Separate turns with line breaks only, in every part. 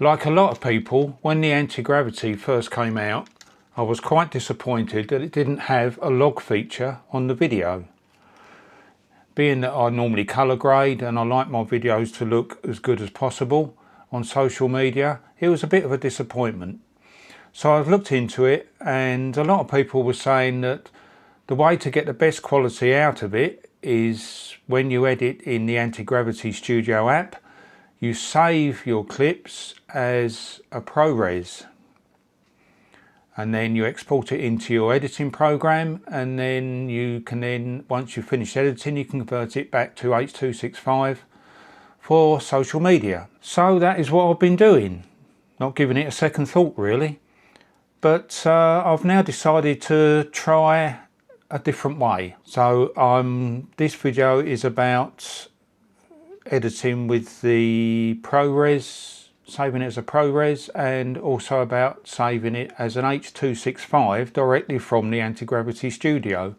Like a lot of people, when the anti-gravity first came out, I was quite disappointed that it didn't have a log feature on the video. Being that I normally colour grade and I like my videos to look as good as possible on social media, it was a bit of a disappointment. So I've looked into it, and a lot of people were saying that the way to get the best quality out of it is when you edit in the Antigravity Studio app, you save your clips as a ProRes, and then you export it into your editing program, and then you can once you've finished editing, you can convert it back to H265 for social media. So that is what I've been doing, not giving it a second thought really. But I've now decided to try a different way. So this video is about editing with the ProRes, saving it as a ProRes, and also about saving it as an H265 directly from the Antigravity Studio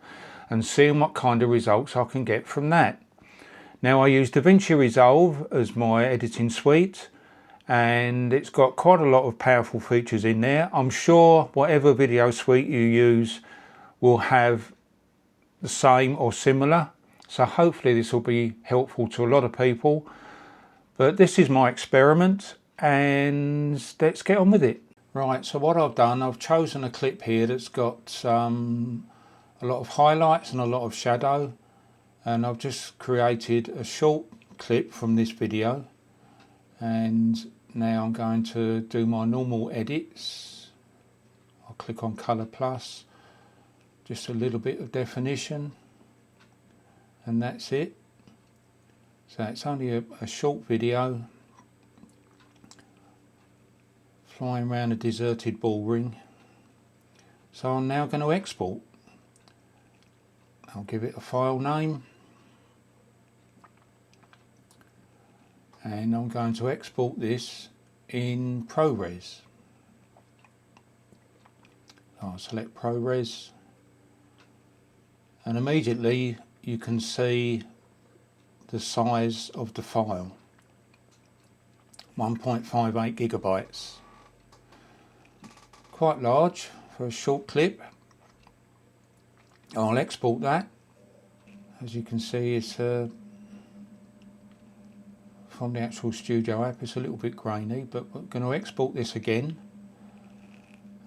and seeing what kind of results I can get from that. Now I use DaVinci Resolve as my editing suite, and it's got quite a lot of powerful features in there. I'm sure whatever video suite you use will have the same or similar, so hopefully this will be helpful to a lot of people. But this is my experiment, and let's get on with it. Right, so what I've done, I've chosen a clip here that's got a lot of highlights and a lot of shadow, and I've just created a short clip from this video. And now I'm going to do my normal edits. I'll click on Color Plus, just a little bit of definition, and that's it. So it's only a short video flying around a deserted ball ring. So I'm now going to export. I'll give it a file name, and I'm going to export this in ProRes. I'll select ProRes, and immediately you can see the size of the file, 1.58 gigabytes. Quite large for a short clip. I'll export that. As you can see, it's from the actual Studio app, it's a little bit grainy, but we're going to export this again,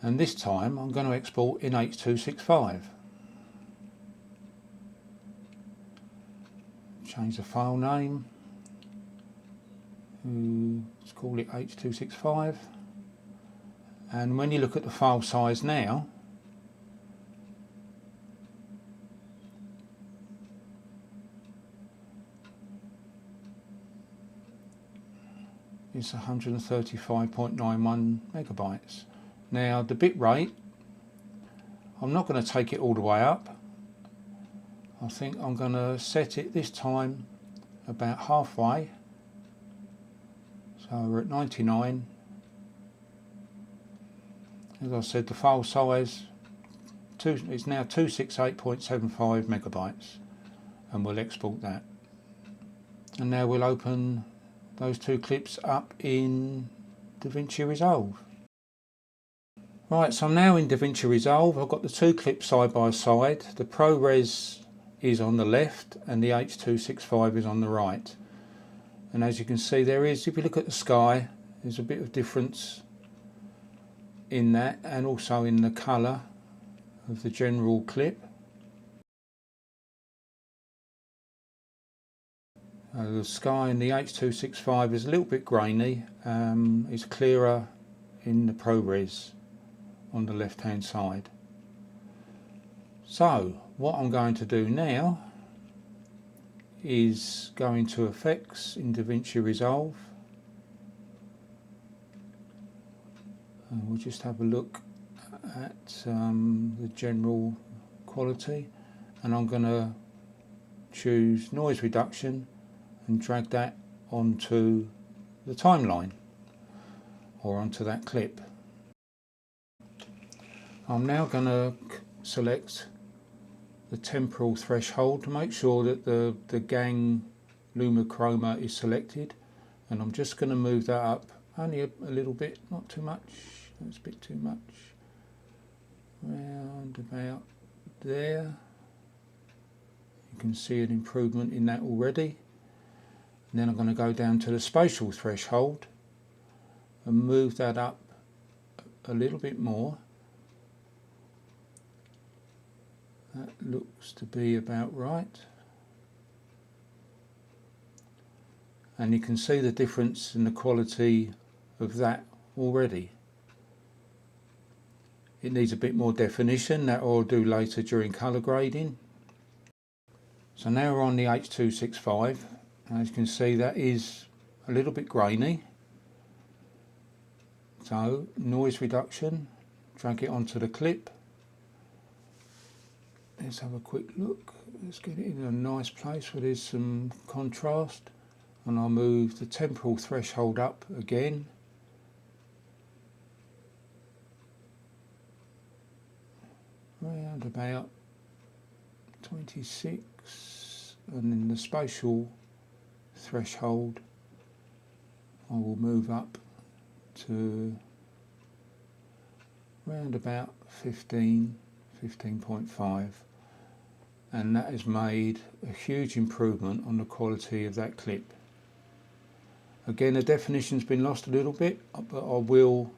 and this time I'm going to export in H265. Change the file name, let's call it H265, and when you look at the file size now, it's 135.91 megabytes. Now the bit rate, I'm not going to take it all the way up. I think I'm going to set it this time about halfway. So we're at 99. As I said, the file size is now 268.75 megabytes, and we'll export that. And now we'll open those two clips up in DaVinci Resolve. Right, so I'm now in DaVinci Resolve. I've got the two clips side by side. The ProRes is on the left and the H265 is on the right. And as you can see, there is, if you look at the sky, there's a bit of difference in that, and also in the colour of the general clip. The sky in the H265 is a little bit grainy. It's clearer in the ProRes on the left hand side. So what I'm going to do now is go into Effects in DaVinci Resolve, and we'll just have a look at the general quality, and I'm going to choose noise reduction and drag that onto the timeline or onto that clip. I'm now going to select the temporal threshold to make sure that the gang Lumichroma is selected, and I'm just going to move that up only a little bit, not too much. That's a bit too much. Round about there. You can see an improvement in that already. And then I'm going to go down to the spatial threshold and move that up a little bit more. That looks to be about right. And you can see the difference in the quality of that already. It needs a bit more definition, that I'll do later during colour grading. So now we're on the H265. As you can see, that is a little bit grainy. So noise reduction, drag it onto the clip. Let's have a quick look. Let's get it in a nice place where there's some contrast. And I'll move the temporal threshold up again. Around about 26. And then the spatial threshold I will move up to around about 15.5, and that has made a huge improvement on the quality of that clip. Again, the definition's been lost a little bit, but I will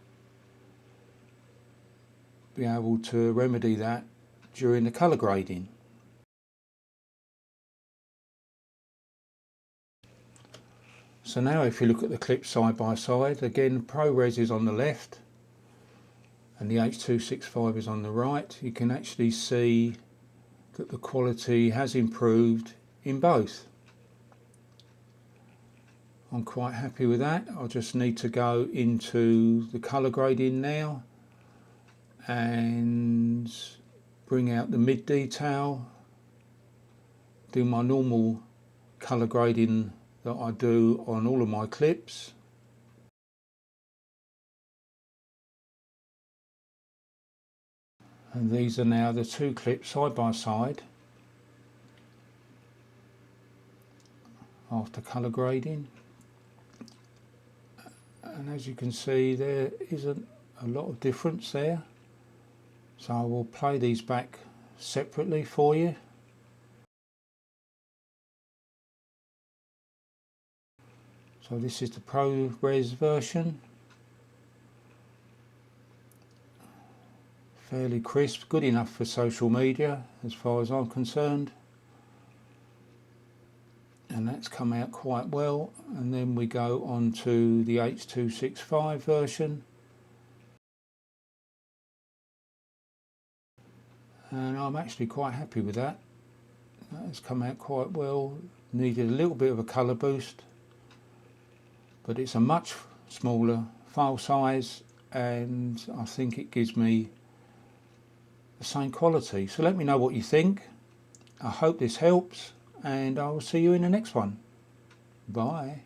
be able to remedy that during the colour grading. So now if you look at the clips side by side, again ProRes is on the left and the H265 is on the right. You can actually see that the quality has improved in both. I'm quite happy with that. I'll just need to go into the colour grading now and bring out the mid detail, do my normal colour grading that I do on all of my clips. And these are now the two clips side by side after colour grading. And as you can see, there isn't a lot of difference there. So I will play these back separately for you. So this is the ProRes version. Fairly crisp, good enough for social media as far as I'm concerned. And that's come out quite well. And then we go on to the H265 version. And I'm actually quite happy with that. That has come out quite well. Needed a little bit of a colour boost, but it's a much smaller file size and I think it gives me the same quality. So let me know what you think. I hope this helps and I will see you in the next one. Bye.